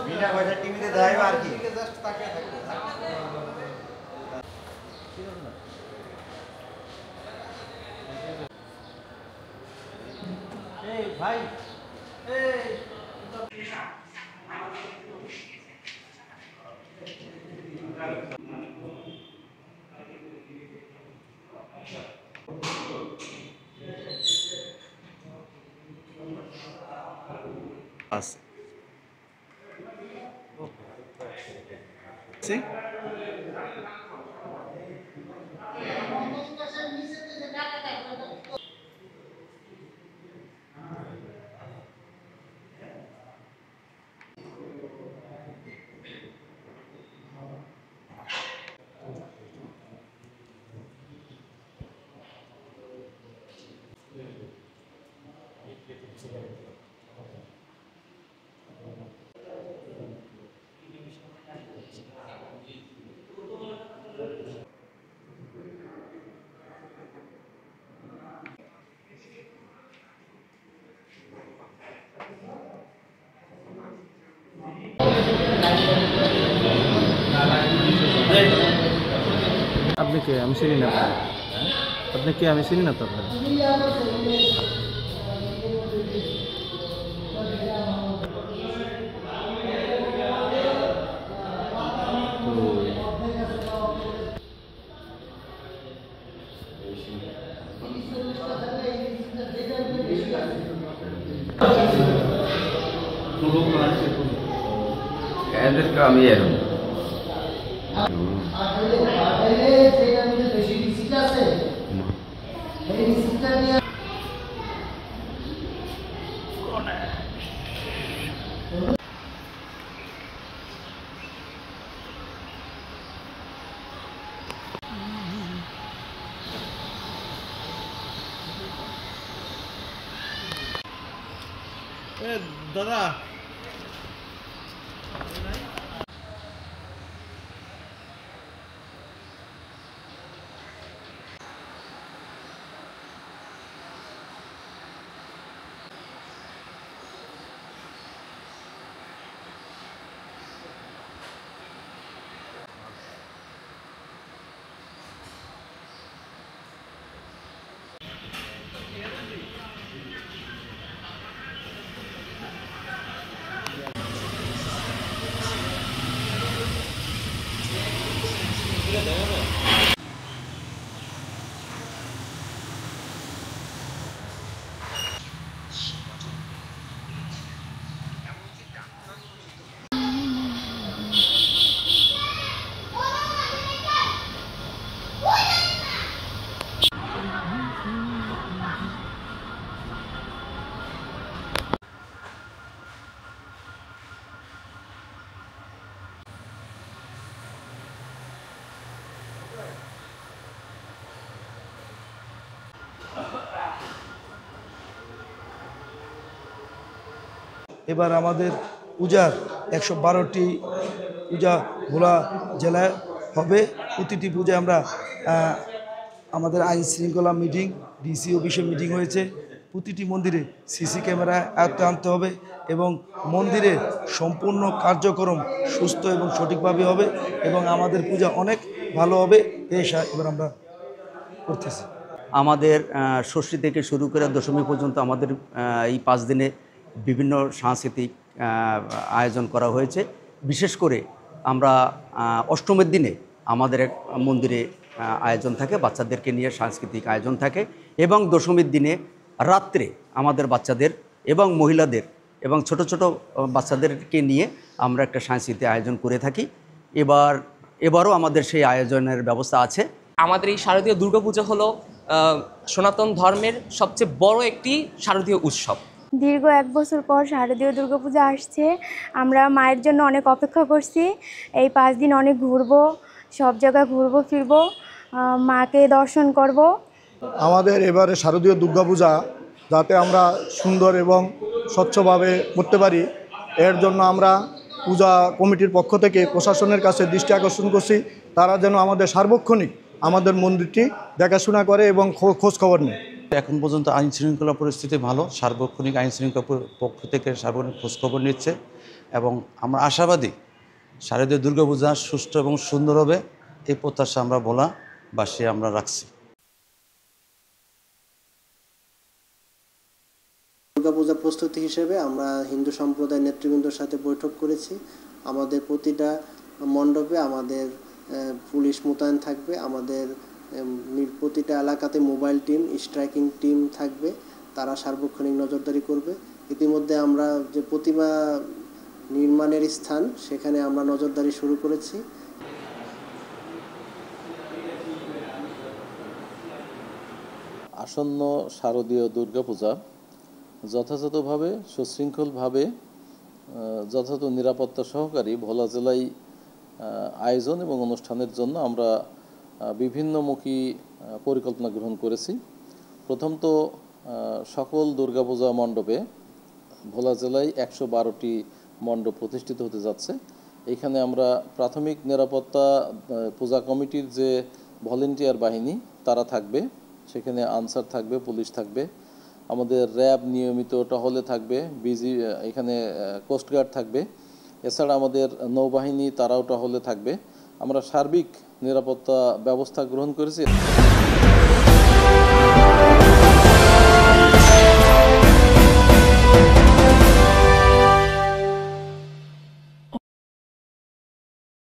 বিনা পয়সা টিভিতে দেখাইবে আর কি। এই ভাই এই আছে জি আপনি কে? আমি চিনি না। আপনি কে? আমি চিনি না তো আপনার। এদেরকে আমি এরকম দাদা এবার আমাদের পূজার 112টি পূজা ভোলা জেলায় হবে। প্রতিটি পূজায় আমরা আমাদের আইন শৃঙ্খলা মিটিং, ডিসি অফিসে মিটিং হয়েছে। প্রতিটি মন্দিরে সিসি ক্যামেরা আয়ত্তে আনতে হবে এবং মন্দিরে সম্পূর্ণ কার্যক্রম সুস্থ এবং সঠিকভাবে হবে এবং আমাদের পূজা অনেক ভালো হবে। এবার আমরা করতেছি। আমাদের ষষ্ঠী থেকে শুরু করে দশমী পর্যন্ত আমাদের এই 5 দিনে বিভিন্ন সাংস্কৃতিক আয়োজন করা হয়েছে। বিশেষ করে আমরা অষ্টমীর দিনে আমাদের এক মন্দিরে আয়োজন থাকে, বাচ্চাদেরকে নিয়ে সাংস্কৃতিক আয়োজন থাকে এবং দশমীর দিনে রাত্রে আমাদের বাচ্চাদের এবং মহিলাদের এবং ছোট ছোট বাচ্চাদেরকে নিয়ে আমরা একটা সাংস্কৃতিক আয়োজন করে থাকি। এবারও আমাদের সেই আয়োজনের ব্যবস্থা আছে। আমাদের এই শারদীয় দুর্গাপূজা হলো সনাতন ধর্মের সবচেয়ে বড় একটি শারদীয় উৎসব। দীর্ঘ 1 বছর পর শারদীয় দুর্গাপূজা আসছে। আমরা মায়ের জন্য অনেক অপেক্ষা করছি। এই 5 দিন অনেক ঘুরবো, সব জায়গায় ঘুরবো ফিরবো, মাকে দর্শন করব। আমাদের এবারে শারদীয় দুর্গাপূজা যাতে আমরা সুন্দর এবং স্বচ্ছভাবে করতে পারি, এর জন্য আমরা পূজা কমিটির পক্ষ থেকে প্রশাসনের কাছে দৃষ্টি আকর্ষণ করছি, তারা যেন আমাদের সার্বক্ষণিক আমাদের মন্দিরটি দেখাশোনা করে এবং খোঁজ খবর নেয়। এখন পর্যন্ত আইন শৃঙ্খলা পরিস্থিতি ভালো, সার্বক্ষণিক আইন শৃঙ্খলা পক্ষ থেকে সার্বক্ষণিক খোঁজখবর নিচ্ছে এবং আমরা আশাবাদী শারদীয় দুর্গাপূজা সুষ্ঠু এবং সুন্দর হবে, এই প্রত্যাশা আমরা ভোলাবাসী আমরা রাখছি। দুর্গাপূজা প্রস্তুতি হিসেবে আমরা হিন্দু সম্প্রদায়ের নেতৃবৃন্দর সাথে বৈঠক করেছি। আমাদের প্রতিটা মণ্ডপে আমাদের পুলিশ মোতায়েন থাকবে, আমাদের প্রতিটা এলাকাতে মোবাইল টিম, স্ট্রাইকিং টিম থাকবে, তারা সার্বক্ষণিক নজরদারি করবে। ইতিমধ্যে আমরা যে প্রতিমা নির্মাণের স্থান সেখানে আমরা নজরদারি শুরু করেছি। আসন্ন শারদীয় দুর্গাপূজা যথাযথভাবে সুশৃঙ্খলভাবে যথাযথ নিরাপত্তা সহকারী ভোলা জেলায় আয়োজন এবং অনুষ্ঠানের জন্য আমরা বিভিন্নমুখী পরিকল্পনা গ্রহণ করেছি। প্রথমত সকল দুর্গাপূজা মণ্ডপে ভোলা জেলায় 112টি মণ্ডপ প্রতিষ্ঠিত হতে যাচ্ছে। এখানে আমরা প্রাথমিক নিরাপত্তা পূজা কমিটির যে ভলেন্টিয়ার বাহিনী তারা থাকবে, সেখানে আনসার থাকবে, পুলিশ থাকবে, আমাদের র্যাব নিয়মিত টহলে থাকবে, এখানে কোস্টগার্ড থাকবে, এছাড়া আমাদের নৌবাহিনী তারাও টহলে থাকবে। আমরা সার্বিক নিরাপত্তা ব্যবস্থা গ্রহণ করেছি।